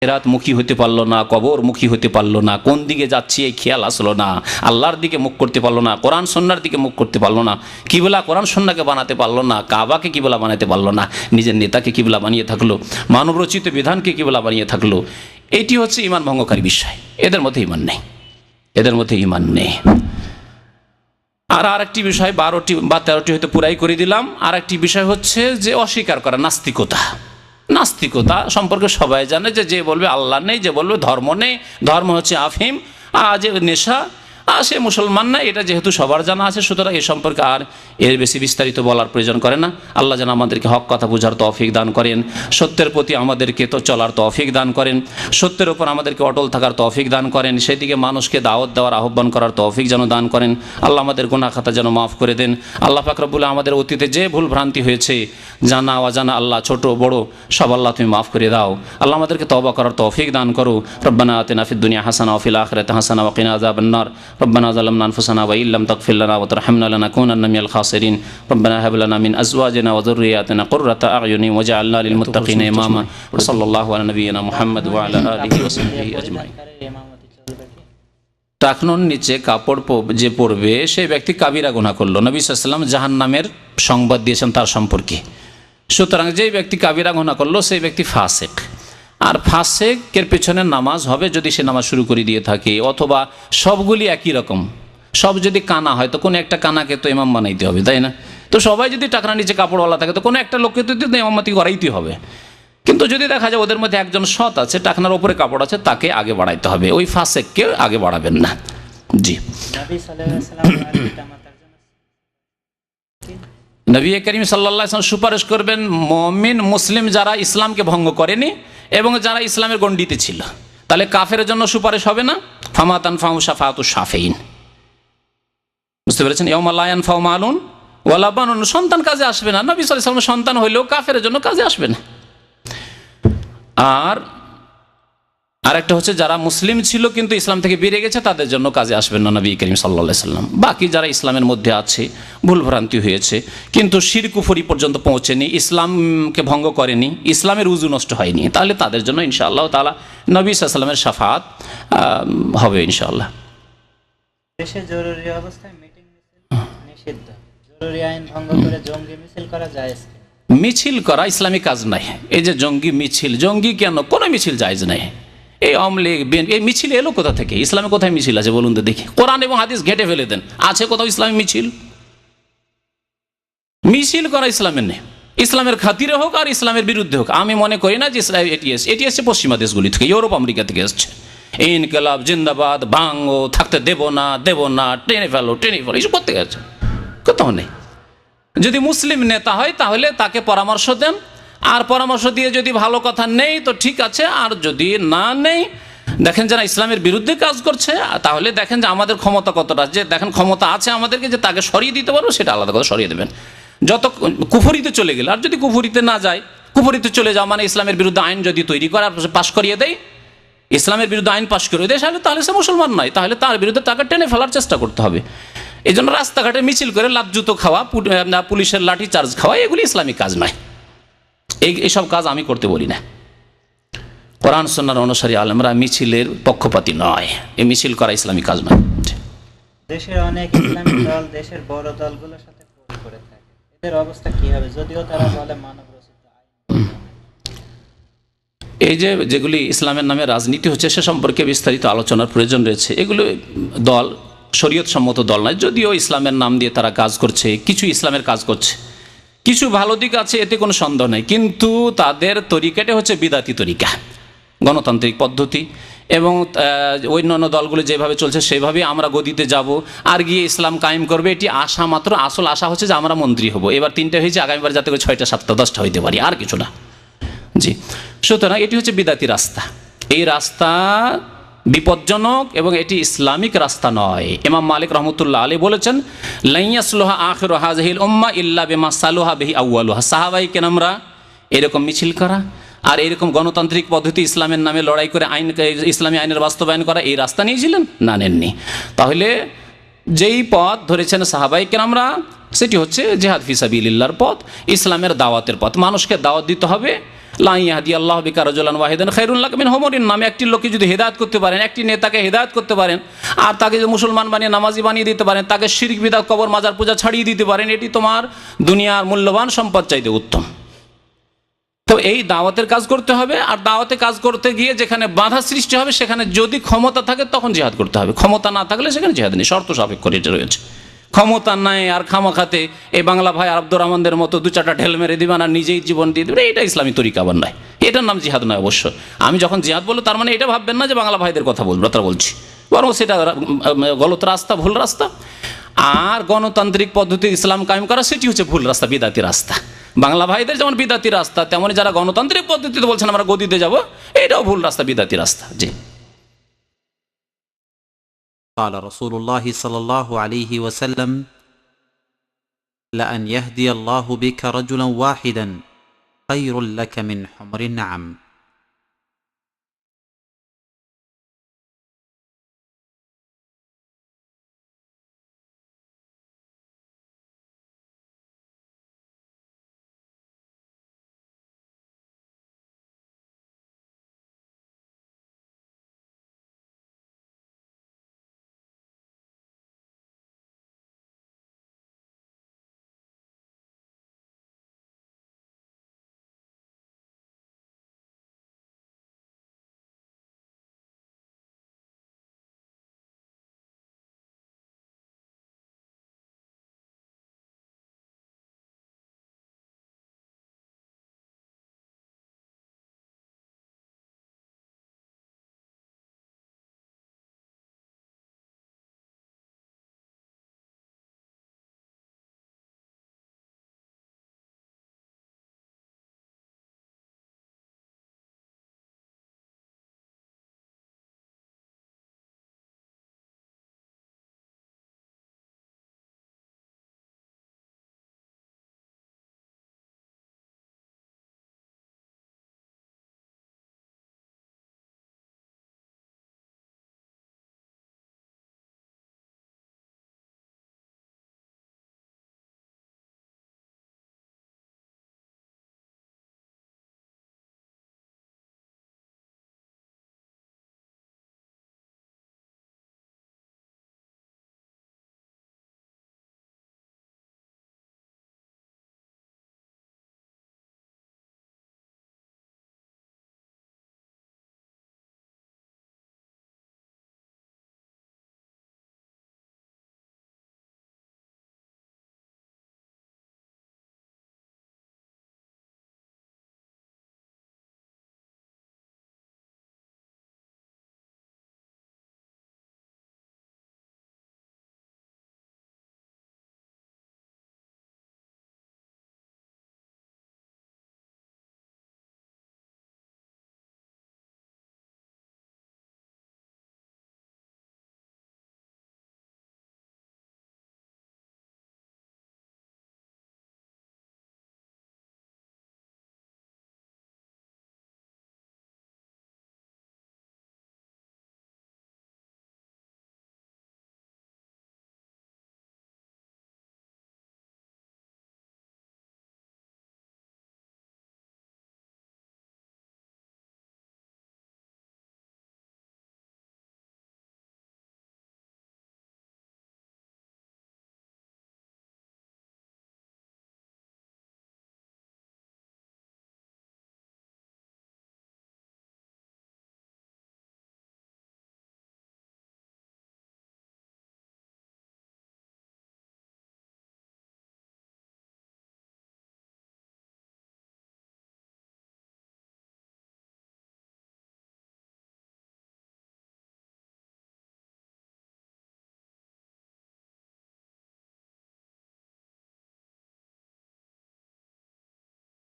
মুখী হতে পারলো না, কবর মুখী হতে পারলো না, কোন দিকে যাচ্ছি এই খেয়াল আসলো না, আল্লাহর দিকে মুখ করতে পারলো না, কোরআন সুন্নাহর দিকে মুখ করতে পারলো না, কিবলা কোরআন সুন্নাহকে বানাতে পারলো না, কাবাকে কিবলা বানাতে পারলো না, নিজের নেতাকে কিবলা বানিয়ে থাকলো, মানব রচিত বিধানকে কিবলা বানিয়ে থাকলো। এটি হচ্ছে ঈমান ভঙ্গকারী বিষয়। এদের মধ্যে ঈমান নেই, এদের মধ্যে ঈমান নেই। আর আরেকটি বিষয়, 12টি বা 13টি হয়তো পুরাই করে দিলাম। আর একটি বিষয় হচ্ছে যে অস্বীকার করা, নাস্তিকতা। নাস্তিকতা সম্পর্কে সবাই জানে যে বলবে আল্লাহ নেই, যে বলবে ধর্ম নেই, ধর্ম হচ্ছে আফিম, যে নেশা, সে মুসলমান না, এটা যেহেতু সবার জানা আছে, সুতরাং এ সম্পর্কে আর এর বেশি বিস্তারিত বলার প্রয়োজন করে না। আল্লাহ যেন আমাদেরকে হক কথা বোঝার তৌফিক দান করেন, সত্যের প্রতি আমাদেরকে তো চলার তৌফিক দান করেন, সত্যের উপর আমাদেরকে অটল থাকার তৌফিক দান করেন, সেদিকে মানুষকে দাওয়াত দেওয়ার আহ্বান করার তৌফিক যেন দান করেন। আল্লাহ আমাদের গুনাহ খাতা যেন মাফ করে দেন। আল্লাহ পাক রব্বুল আমাদের অতীতে যে ভুল ভ্রান্তি হয়েছে, জানা অজানা, আল্লাহ ছোট বড় সব আল্লাহ তুমি মাফ করে দাও। আল্লাহ আমাদেরকে তওবা করার তৌফিক দান করো। রব্বানা আতিনা ফিদ দুনিয়া হাসানা ওয়া ফিল আখিরাতি হাসানা ওয়া কিনা আযাবান নার। রব্বানা যালামনা আনফুসানা ওয়া ইল্লাম তাগফির লানা ওয়া তারহামনা লানাকুনান্না মিনাল খাসিরিন। রব্বানা হাব লানা মিন আজওয়াজিনা ওয়া যুররিয়াতিনা কুররাতা আ'য়ুনিন ওয়াজআলনা লিল মুত্তাকিনা ইমামা। ওয়া সাল্লাল্লাহু আলা নাবিয়িনা মুহাম্মদ ওয়া আলা আলিহি ওয়া সাহবিহি আজমাইন। টাকনোর নিচে কাপড় যে পরবে সেই ব্যক্তি কাবিরা গুনাহ করলো। নবী সাল্লাল্লাহু আলাইহি ওয়াসাল্লাম জাহান্নামের সংবাদ দিয়েছেন তার সম্পর্কে। সুতরাং যেই ব্যক্তি কাবিরা গুনাহ করলো সেই ব্যক্তি ফাসিক। আর ফাসিকের পেছনে নামাজ হবে যদি সে নামাজ শুরু করে দিয়ে থাকে, অথবা সবগুলি একই রকম, সব যদি কানা হয় তো কোনো একটা কানাকে তো ইমাম বানাইতে হবে, তাই না? তো সবাই যদি টাকনার নিচে কাপড়ওয়ালা থাকে তো কোনো একটা লোককে তো ইমামতি করাইতে হবে। কিন্তু যদি দেখা যায় ওদের মধ্যে একজন সৎ আছে, টাকনার ওপরে কাপড় আছে, তাকে আগে বাড়াইতে হবে, ওই ফাসিককে আগে বাড়াবেন না। জি, নবী করিম সাল্লাল্লাহু আলাইহি ওয়াসাল্লাম সুপারিশ করবেন মুমিন মুসলিম যারা ইসলামকে ভঙ্গ করেনি এবং যারা ইসলামের গণ্ডিতে ছিল। তাহলে কাফেরের জন্য সুপারিশ হবে না। ফামা তানফাউ শাফাআতু শাফিঈন, বুঝতে পেরেছেন? ইয়াউমা লা ইয়ানফাউ মালুন ওয়ালা বানুন, সন্তান কাজে আসবে না। নবী সাল্লাল্লাহু আলাইহি ওয়াসাল্লাম সন্তান হইলেও কাফেরের জন্য কাজে আসবে না। আর আরেকটা হচ্ছে যারা মুসলিম ছিল কিন্তু ইসলাম থেকে বেরিয়ে গেছে তাদের জন্য কাজে আসবেন না নবী করিম সাল্লাল্লাহু আলাইহি ওয়াসাল্লাম। বাকি যারা ইসলামের মধ্যে আছে, ভুলভ্রান্তি হয়েছে কিন্তু শিরক কুফরি পর্যন্ত পৌঁছেনি, ইসলামকে ভঙ্গ করেনি, ইসলামের উজু নষ্ট হয়নি, তাহলে তাদের জন্য ইনশাআল্লাহ তাআলা নবী সাল্লাল্লাহু আলাইহি ওয়াসাল্লামের শাফাআত হবে ইনশাআল্লাহ। দেশে জরুরি অবস্থায় মিটিং মিছিল নিষিদ্ধ, জরুরি আইন ভঙ্গ করে জঙ্গি মিছিল করা জায়েজ? মিছিল করা ইসলামী কাজ নাই। এই যে জঙ্গি মিছিল, জঙ্গি কেন? কোনো মিছিল জায়েজ নাই। এই আওয়ামী লীগ এই মিছিল এলো কোথা থেকে? ইসলামে কোথায় মিছিল আছে বলুন তো দেখি? কোরআন এবং হাদিস ঘেটে ফেলে দেন, আছে কোথাও ইসলামী মিছিল? মিছিল করা ইসলামের নেই। ইসলামের খাতিরে হোক আর ইসলামের বিরুদ্ধে হোক, আমি মনে করি না যে এটি এসছে পশ্চিমা দেশগুলি থেকে, ইউরোপ আমেরিকা থেকে এসছে। ইনকিলাব জিন্দাবাদ, ভাঙো, থাকতে দেব না, টেনে ফেলো এইসব করতে গেছে, কোথাও নেই। যদি মুসলিম নেতা হয় তাহলে তাকে পরামর্শ দেন, আর পরামর্শ দিয়ে যদি ভালো কথা নেই তো ঠিক আছে, আর যদি না নেই, দেখেন যারা ইসলামের বিরুদ্ধে কাজ করছে তাহলে দেখেন যে আমাদের ক্ষমতা কতটা, যে দেখেন ক্ষমতা আছে আমাদেরকে যে তাকে সরিয়ে দিতে পারবো, সেটা আলাদা কথা, সরিয়ে দেবেন। যত কুফরিতে চলে গেলে, আর যদি কুফরিতে না যায়, কুফরিতে চলে যাওয়া মানে ইসলামের বিরুদ্ধে আইন যদি তৈরি করে পাশ করিয়ে দেয়, ইসলামের বিরুদ্ধে আইন পাশ করে দেয়, তাহলে সে মুসলমান নয়, তাহলে তার বিরুদ্ধে তাকে টেনে ফেলার চেষ্টা করতে হবে। এই জন্য রাস্তাঘাটে মিছিল করে লাত জুতো খাওয়া, পুলিশের লাঠি চার্জ খাওয়া, এগুলি ইসলামিক কাজ নয়। এইসব কাজ আমি করতে বলি না। কোরআন সুন্নাহর অনুসারী আলেমরা মিছিলের পক্ষপাতী নয়, এই মিছিল করা ইসলামিক কাজ নয়। দেশের অনেক ইসলামিক দল দেশের বড় দলগুলোর সাথে পোল করে থাকে, এদের অবস্থা কি হবে? যদিও তারা বলে মানব রচিত আইন। এই যেগুলি ইসলামের নামে রাজনীতি হচ্ছে সে সম্পর্কে বিস্তারিত আলোচনার প্রয়োজন রয়েছে। এগুলো দল শরীয়ত সম্মত দল নয়, যদিও ইসলামের নাম দিয়ে তারা কাজ করছে, কিছু ইসলামের কাজ করছে, কিছু ভালো দিক আছে, এতে কোনো সন্দেহ নেই, কিন্তু তাদের তরিকাটা হচ্ছে বিদাতি তরিকা, গণতান্ত্রিক পদ্ধতি, এবং অন্যান্য দলগুলো যেভাবে চলছে সেভাবেই আমরা গদিতে যাব আর গিয়ে ইসলাম কায়েম করবে, এটি আশা মাত্র। আসল আশা হচ্ছে যে আমরা মন্ত্রী হব, এবার 3টে হয়েছে, আগামীবার যাতে করে 6টা 7টা 10টা হইতে পারি, আর কিছু না। জি, সুতরাং এটি হচ্ছে বিদাতি রাস্তা। এই রাস্তা বিপজ্জনক এবং এটি ইসলামিক রাস্তা নয়। ইমাম মালিক রহমতুল্লাহ আলাইহি বলেছেন, লা ইয়াসলুহা আখিরু হাযিহিল উম্মাহ ইল্লা বিমা সালুহা বিহি আউয়ালুহা। সাহাবায়ে কেরামরা এরকম মিছিল করা আর এরকম গণতান্ত্রিক পদ্ধতি ইসলামের নামে লড়াই করে ইসলামী আইনের বাস্তবায়ন করা, এই রাস্তা নিয়েছিলেন না? নেননি। তাহলে যেই পথ ধরেছেন সাহাবায়ে কেরামরা সেটি হচ্ছে জিহাদ ফি সাবিলিল্লাহর পথ, ইসলামের দাওয়াতের পথ। মানুষকে দাওয়াত দিতে হবে লা ইয়াহদিয়াল্লাহু বিকা রাজুলান ওয়াহিদান খায়রুল লাকা মিন হুমুরিন নাম। একটি লোককে যদি হেদায়েত করতে পারেন, একটি নেতাকে হেদায়েত করতে পারেন, আর তাকে যদি মুসলমান বানিয়ে নামাজি বানিয়ে দিতে পারেন, তাকে শিরক বিদআত কবর মাজার পূজা ছাড়িয়ে দিতে পারেন, এটি তোমার দুনিয়ার মূল্যবান সম্পদ চাইতে উত্তম। তো এই দাওয়াতের কাজ করতে হবে। আর দাওয়াতে কাজ করতে গিয়ে যেখানে বাধা সৃষ্টি হবে সেখানে যদি ক্ষমতা থাকে তখন জিহাদ করতে হবে, ক্ষমতা না থাকলে সেখানে জিহাদ নেই, শর্ত সাপেক্ষ এটা রয়েছে। ক্ষমতা নাই আর খামাখাতে এই বাংলা ভাই আব্দুর রহমানদের মতো দু চারটা ঢেল মেরে দিবেন আর নিজেই জীবন দিয়ে দেবেন, এটা ইসলামী তরিকা আবার নয়, এটার নাম জিহাদ নয় অবশ্য। আমি যখন জিহাদ বলবো তার মানে এটা ভাববেন না যে বাংলা ভাইদের কথা বলবো, তা বলছি, বরং সেটা গলত রাস্তা, ভুল রাস্তা। আর গণতান্ত্রিক পদ্ধতি ইসলাম কায়েম করা সেটি হচ্ছে ভুল রাস্তা, বিদাতি রাস্তা। বাংলা ভাইদের যেমন বিদাতি রাস্তা, তেমনি যারা গণতান্ত্রিক পদ্ধতিতে বলছেন আমরা গদিতে যাব, এটাও ভুল রাস্তা, বিদাতি রাস্তা। জি। قال رسول الله صلى الله عليه وسلم لأن يهدي الله بك رجلا واحدا خير لك من حمر النعم